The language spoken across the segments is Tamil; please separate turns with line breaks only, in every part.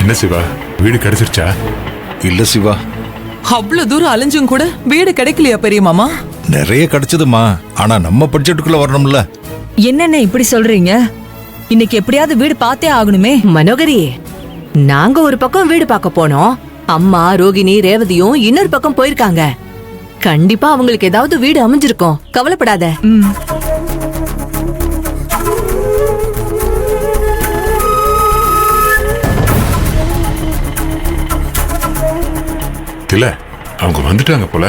என்ன சிவா, வீடு கிடைச்சிருச்சா?
இல்ல சிவா,
அவ்வளவு தூரம் அலைஞ்சும் கூட வீடு கிடைக்கலையா பெரிய மாமா?
நிறைய கிடைச்சதுமா, ஆனா நம்ம பட்ஜெட்டுக்குள்ள வரணும்ல.
என்னென்ன இப்படி சொல்றீங்க? இன்னைக்கு எப்படியாவது வீடு பார்த்தே ஆகணுமே.
மனோகரி, நாங்க ஒரு பக்கம் வீடு பார்க்க போனோம். அம்மா, ரோகிணி, ரேவதியும் இன்னொரு பக்கம் போயிருக்காங்க. கண்டிப்பா அவங்களுக்கு ஏதாவது வீடு அமைஞ்சிருக்கும், கவலைப்படாத.
இல்ல, அவங்க வந்துட்டாங்க போல.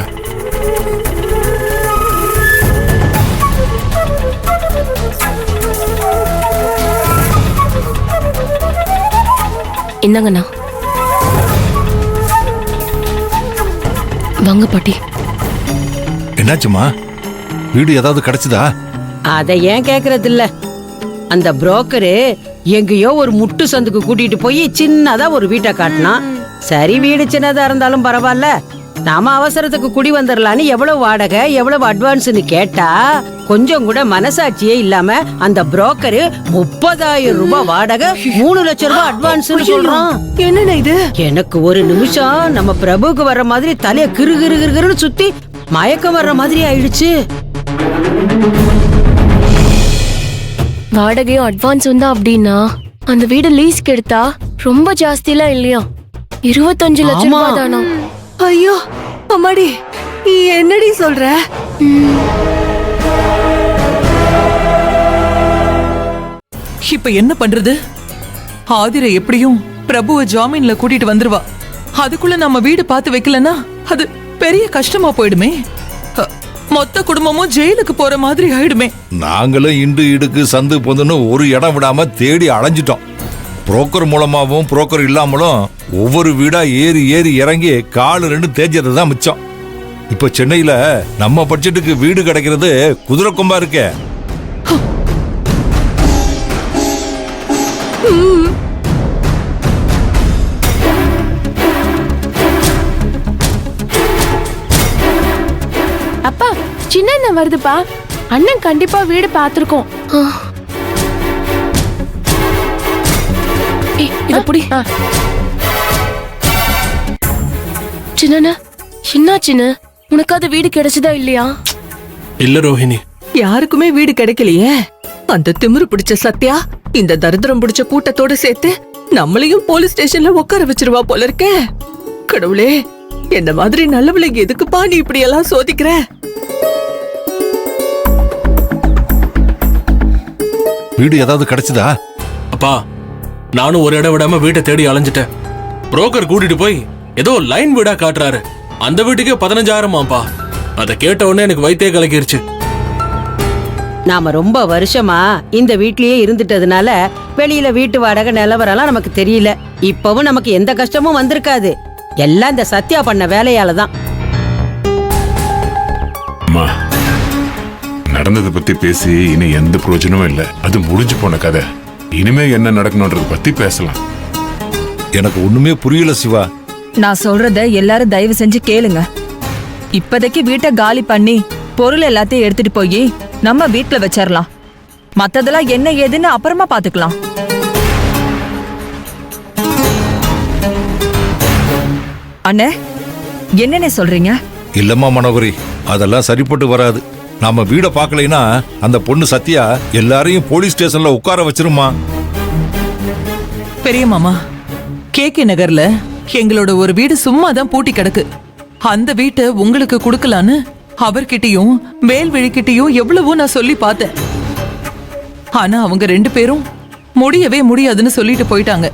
என்னங்கண்ணா, வாங்க பாட்டி.
என்னாச்சுமா, வீடு ஏதாவது கிடைச்சதா?
அதை ஏன் கேக்குறது இல்ல. அந்த புரோக்கரு எங்கேயோ ஒரு முட்டு சந்துக்கு கூட்டிட்டு போய் சின்னதா ஒரு வீட்டை காட்டினான். சரி, வீடு சின்னதா இருந்தாலும் பரவாயில்ல, நாம அவசரத்துக்கு குடி வந்துடலான்னு எவ்வளவு வாடகை, எவ்வளவு அட்வான்ஸ்னு கேட்டா கொஞ்சம் கூட மனசாட்சியே இல்லாம அந்த புரோக்கரு 30,000 ரூபாய் வாடகை, 3 லட்சம் ரூபாய் அட்வான்ஸ் சொல்றான்.
என்னண்ணா இது?
எனக்கு ஒரு நிமிஷம் நம்ம பிரபுக்கு வர்ற மாதிரி தலைய கிரு கிரு கிருன்னு சுத்தி மயக்கம் வர்ற மாதிரி ஆயிடுச்சு.
வாடகையும் அட்வான்ஸ் வந்தா அப்படின்னா அந்த வீடு லீஸ்க்கு எடுத்தா ரொம்ப ஜாஸ்திலாம் இல்லையா? 25 லட்சம் ரூபாய் தானா?
ஐயோ அம்மாடி, என்னடி சொல்ற?
இப்ப என்ன பண்றது? ஆதிரை எப்படியும் பிரபுவை ஜாமீன்ல கூட்டிட்டு வந்துருவா. அதுக்குள்ள நம்ம வீடு பார்த்து வைக்கலன்னா அது பெரிய கஷ்டமா போயிடுமே. மொத்த குடும்பமும் ஜெயிலுக்கு போற மாதிரி ஆயிடுமே.
நாங்களும் இண்டு இடுக்கு சந்து பொந்துன்னு ஒரு இடம் விடாம தேடி அலைஞ்சிட்டோம். புரோக்கர் மூலமாவும் புரோக்கர் இல்லாமலும் ஒவ்வொரு வீடா ஏறி ஏறி இறங்கி காலு 2 தேஞ்சது தான் மிச்சம். இப்ப சென்னையில நம்ம பட்ஜெட்டுக்கு வீடு கிடைக்கிறது குதிரை கொம்பா இருக்கே.
அப்பா, சின்ன அண்ணன் வருதுப்பா. அண்ணன் கண்டிப்பா வீடு பார்த்திருக்கோம். சின்ன என்ன சின்ன, உனக்கு அது வீடு கிடைச்சதா இல்லையா?
இல்ல ரோஹிணி,
யாருக்குமே வீடு கிடைக்கலையே. அந்த திமிரு பிடிச்ச சத்யா இந்த தரித்திரம் பிடிச்ச கூட்டத்தோட சேர்த்து நம்மளையும் போலீஸ் ஸ்டேஷன்ல உட்கார வச்சிருவா போல இருக்கே. கடவுளே, என்ன மாதிரி நல்லவளை எதுக்குப்பா நீ இப்படி எல்லாம் சோதிக்கிற?
வீடு ஏதாவது கிடைச்சதா?
அப்பா, நானும் ஒரு இடம் விடாம வீட்டை தேடி அலைஞ்சிட்டேன். புரோக்கர் கூட்டிட்டு போய் ஏதோ லைன் வீடா காட்டுறாரு. அந்த வீட்டுக்கே 15,000 அதை கேட்ட உடனே எனக்கு வயித்தே கலக்கிருச்சு.
நாம ரொம்ப வருஷமா இந்த வீட்லயே இருந்துட்டதுனால வெளியில வீட்டு வாடகை நிலவரெல்லாம் நமக்கு தெரியல. இப்பவும் நமக்கு எந்த கஷ்டமும் வந்திருக்காது. எல்லாம் இந்த சத்யா பண்ண வேலையால தான்.
அம்மா, நடந்ததை பத்தி பேசி இனி எந்த பிரயோஜனமும் இல்ல. அது முடிஞ்சு போன கதை. இனிமே என்ன நடக்கணும்ன்றத பத்தி பேசலாம்.
எனக்கு ஒண்ணுமே புரியல சிவா.
நான் சொல்றத எல்லாரும் தயவு செஞ்சு கேளுங்க. இப்போதைக்கு வீட்டை காலி பண்ணி பொருள் எல்லாத்தையும் எடுத்துட்டு போய் நம்ம வீட்டுல வச்சிடலாம். மத்ததெல்லாம் என்ன ஏதுன்னு அப்புறமா பாத்துக்கலாம். அண்ணே, என்னென்ன சொல்றீங்க?
இல்லம்மா மனோகரி, அதெல்லாம் சரிப்பட்டு வராது. நாம வீட பாக்கலைன்னா அந்த பொண்ணு சத்யா எல்லாரையும் போலீஸ் ஸ்டேஷன்ல உட்கார வச்சிருமா.
பெரிய மாமா, கேகே நகர்ல எங்களோட ஒரு வீடு சும்மா தான் பூட்டி கிடக்கு. அந்த வீட்டை உங்களுக்கு கொடுக்கலான்னு அவர்கிட்டயும் வேல்வெளிக்கிட்டயும் எவ்வளவோ நான் சொல்லி பார்த்தேன். ஆனா அவங்க 2 பேரும் முடியவே முடியாதுன்னு சொல்லிட்டு போயிட்டாங்க.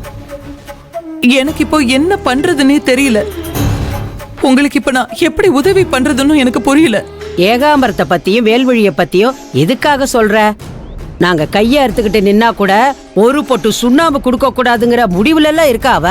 எனக்கு இப்போ என்ன பண்றதுன்னே தெரியல. உங்களுக்கு இப்ப நான் எப்படி உதவி பண்றதுன்னு எனக்கு புரியல.
ஏகாம்பரத்தை பத்தியும் வேல்வழிய பத்தியும் எதுக்காக சொல்ற? நாங்க கைய அறுத்துக்கிட்டு நின்னா கூட ஒரு பொட்டு சுண்ணாம்பு கொடுக்க கூடாதுங்கிற முடிவுல எல்லாம் இருக்கா அவ?